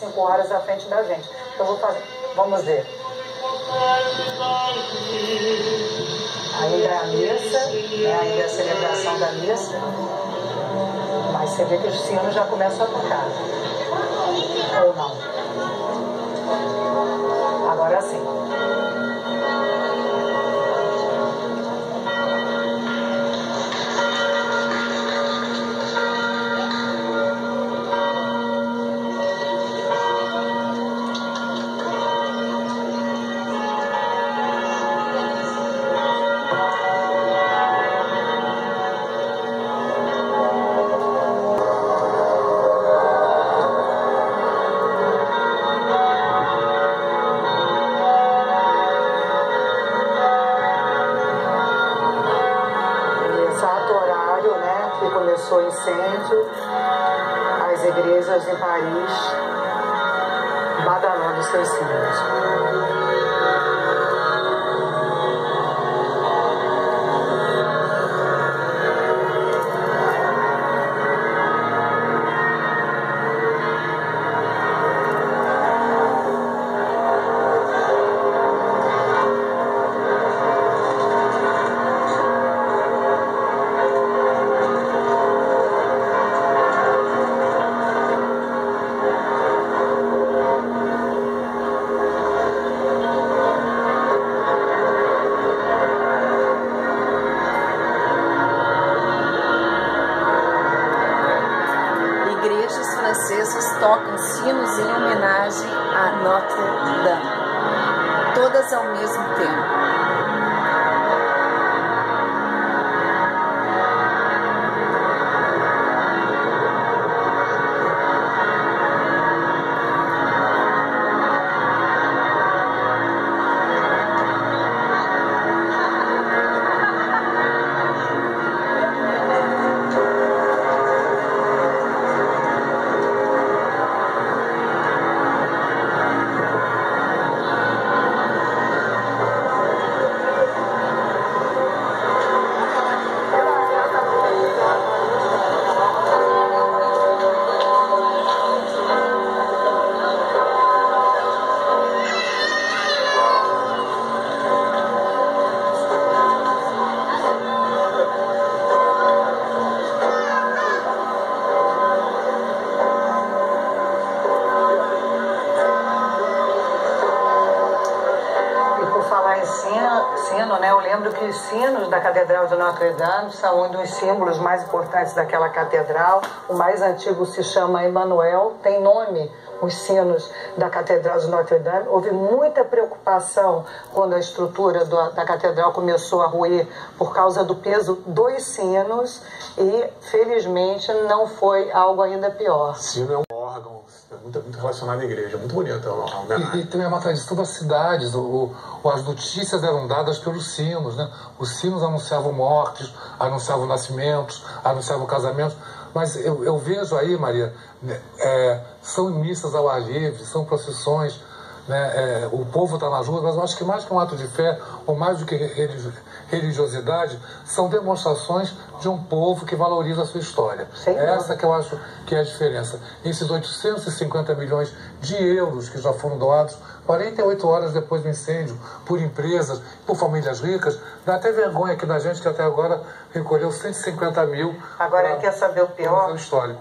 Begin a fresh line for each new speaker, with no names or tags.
5 horas à frente da gente. Então, eu vou fazer, vamos ver. Ainda é a missa, ainda é a celebração da missa, mas você vê que os sinos já começam a tocar. Ou não? Agora sim. Começou o incêndio, as igrejas em Paris badalando seus sinos.
Igrejas francesas tocam sinos em homenagem a Notre-Dame, todas ao mesmo tempo. Sino, né? Eu lembro que os sinos da Catedral de Notre-Dame são um dos símbolos mais importantes daquela catedral. O mais antigo se chama Emmanuel, tem nome, os sinos da Catedral de Notre-Dame. Houve muita preocupação quando a estrutura da catedral começou a ruir por causa do peso dos sinos e, felizmente, não foi algo ainda pior.
Sino é um órgão muito relacionado à igreja, muito bonito.
E também é uma tradição das cidades. As notícias eram dadas pelos sinos, né? Os sinos anunciavam mortes, anunciavam nascimentos, anunciavam casamentos. Mas eu vejo aí, Maria, são missas ao ar livre, são procissões, né? O povo está nas ruas, mas eu acho que mais que um ato de fé, ou mais do que religiosidade, são demonstrações de um povo que valoriza a sua história. Essa que eu acho que é a diferença. Esses 850 milhões de euros que já foram doados 48 horas depois do incêndio, por empresas, por famílias ricas, dá até vergonha aqui da gente que até agora recolheu 150 mil.
Agora quer saber o pior?
Histórico.